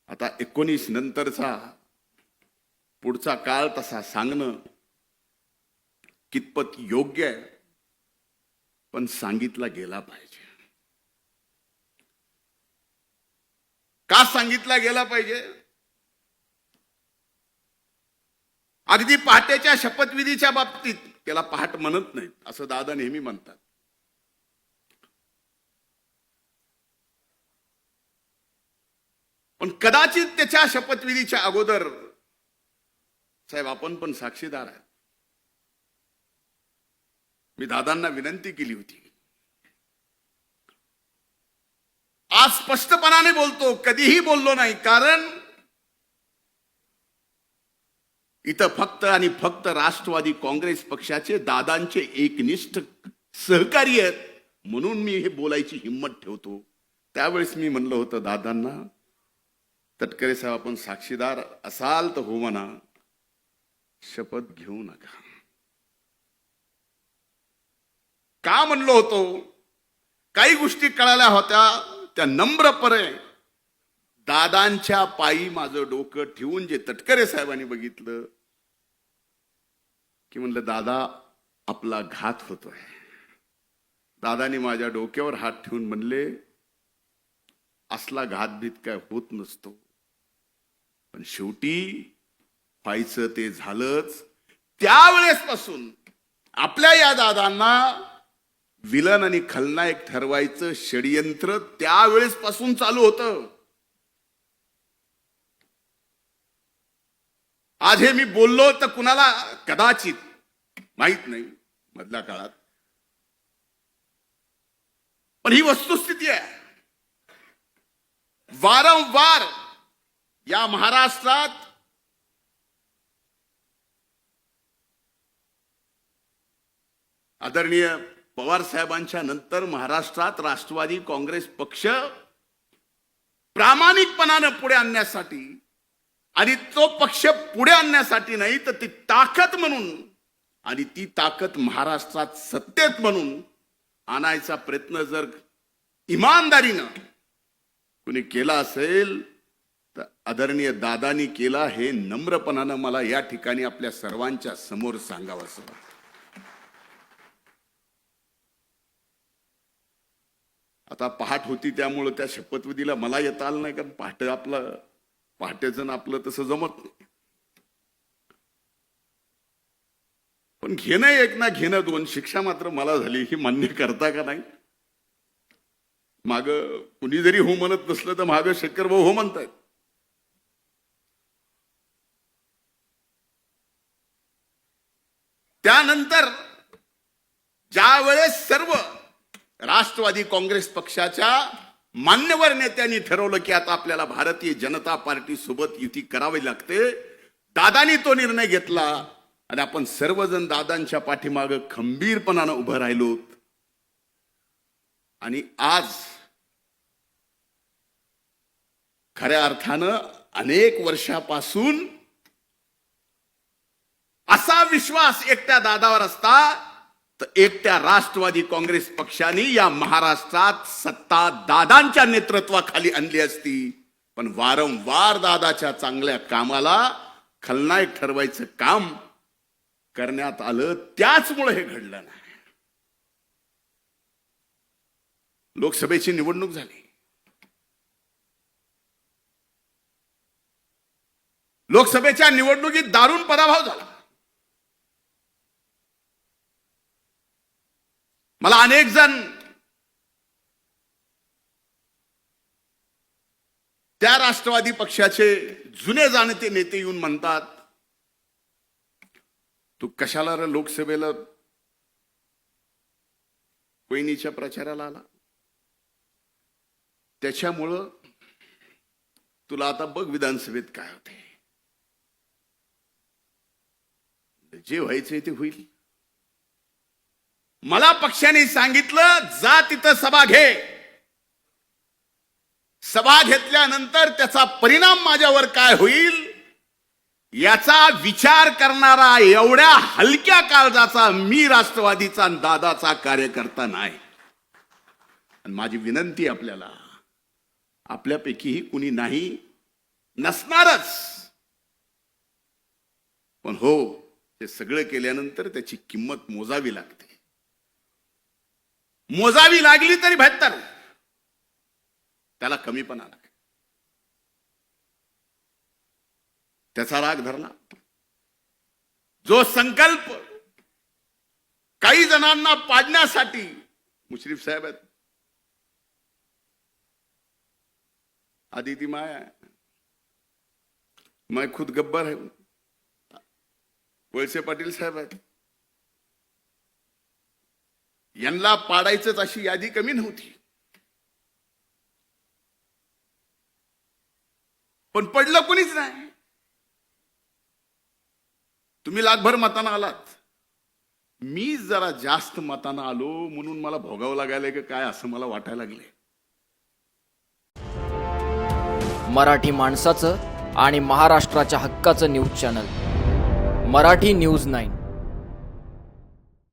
आता 19 नंतरचा पुढचा काळ तसा सांगणं कितपत योग्य आहे, पण सांगितला गेला पाहिजे. का सांगितला गेला पाहिजे? अगदी पहाटेच्या शपथविधीच्या बाबतीत त्याला पहाट म्हणत नाहीत असं दादा नेहमी म्हणतात. पण कदाचित त्याच्या शपथविधीच्या अगोदर साहेब आपण पण साक्षीदार आहे. मी दादांना विनंती केली होती, आज स्पष्टपणाने बोलतो, कधीही बोललो नाही, कारण इथं फक्त आणि फक्त राष्ट्रवादी काँग्रेस पक्षाचे दादांचे एकनिष्ठ सहकारी आहेत म्हणून मी हे बोलायची हिंमत ठेवतो. त्यावेळेस मी म्हणलं होतं दादांना, तटकरे साहेब आपण साक्षीदार असाल तर हो म्हणा, शपथ घेऊ नका. का म्हणलो होतो? काही गोष्टी कळाल्या होत्या, त्या नम्रपणे दादांच्या पायी माझं डोकं ठेवून जे तटकरे साहेबांनी बघितलं की म्हणलं दादा आपला घात होतोय. दादानी माझ्या डोक्यावर हात ठेवून म्हणले असला घातभीत काय होत नसतो, पण शेवटी व्हायचं ते झालंच. त्यावेळेसपासून आपल्या या दादांना विलन आणि खलनायक ठरवायचं षडयंत्र त्यावेळेसपासून चालू होतं. आज हे मी बोललो तर कुणाला कदाचित माहित नाही मधल्या काळात, पण ही वस्तुस्थिती आहे. वारंवार या महाराष्ट्रात आदरणीय पवार साहेबांच्या नंतर महाराष्ट्रात राष्ट्रवादी काँग्रेस पक्ष प्रामाणिकपणाने पुढे आणण्यासाठी, आणि तो पक्ष पुढे आणण्यासाठी नाही तर ती ताकद म्हणून, आणि ती ताकद महाराष्ट्रात सत्तेत म्हणून आणायचा प्रयत्न जर इमानदारीनं कुणी केला असेल तर आदरणीय दादानी केला, हे नम्रपणानं मला या ठिकाणी आपल्या सर्वांच्या समोर सांगावंसं वाटतं. आता पहाट होती त्यामुळे त्या शपथविधीला मला येता आलं नाही, कारण पहाटेचं आपलं तसं जमत नाही. पण घेणं एक ना घेणं दोन, शिक्षा मात्र मला झाली. ही मान्य करता का नाही? माग कुणी जरी हो म्हणत नसलं तर माग शेखर भाऊ हो म्हणतायत. त्यानंतर ज्या वेळेस सर्व राष्ट्रवादी काँग्रेस पक्षाच्या मान्यवर नेत्यांनी ठरवलं की आता आपल्याला भारतीय जनता पार्टी सोबत युती करावी लागते, दादांनी तो निर्णय घेतला आणि आपण सर्वजण दादांच्या पाठीमागे खंबीरपणानं उभं राहिलो. आणि आज खऱ्या अर्थानं अनेक वर्षापासून असा विश्वास एकट्या दादावर असता तर एकट्या राष्ट्रवादी काँग्रेस पक्षाने या महाराष्ट्रात सत्ता दादांच्या नेतृत्वाखाली आणली असती. पण वारंवार दादाच्या चांगल्या कामाला खलनायक ठरवायचं काम करण्यात आलं, त्याचमुळे हे घडलं नाही. लोकसभेची निवडणूक झाली. लोकसभेच्या निवडणुकीत दारुण पराभव झाला. मला अनेक जण त्या राष्ट्रवादी पक्षाचे जुने जाणते नेते येऊन म्हणतात, तू कशाला रे लोकसभेला वहिनीच्या प्रचाराला आला? त्याच्यामुळं तुला आता बघ विधानसभेत काय होते. जे व्हायचंय ते होईल. मला पक्षाने सांगितलं जा तिथं सभा घे. सभा घेतल्यानंतर त्याचा परिणाम माझ्यावर काय होईल याचा विचार करणारा एवढ्या हलक्या काळजाचा मी राष्ट्रवादीचा दादाचा कार्यकर्ता नाही. आणि माझी विनंती आपल्याला, आपल्यापैकीही कुणी नाही नसणारच. पण हो, हे सगळं केल्यानंतर त्याची किंमत मोजावी लागते. मोजावी लागली तरी 72 त्याला कमीपणा लागला. त्याचा राग धरला. जो संकल्प काही जणांना पाडण्यासाठी मुश्रीफ साहेब आहेत, आदिती माया, मैं खुद गब्बर है, वळसे पाटील साहेब आहेत, यांना पाडायचंच अशी यादी कमी नव्हती. पण पडलं कोणीच नाही. तुम्ही लाखभर मतांना आलात, मी जरा जास्त मतांना आलो म्हणून मला भोगावं लागायला की काय असं मला वाटायला लागले. मराठी माणसाचं आणि महाराष्ट्राच्या हक्काचं न्यूज चॅनल मराठी न्यूज 9.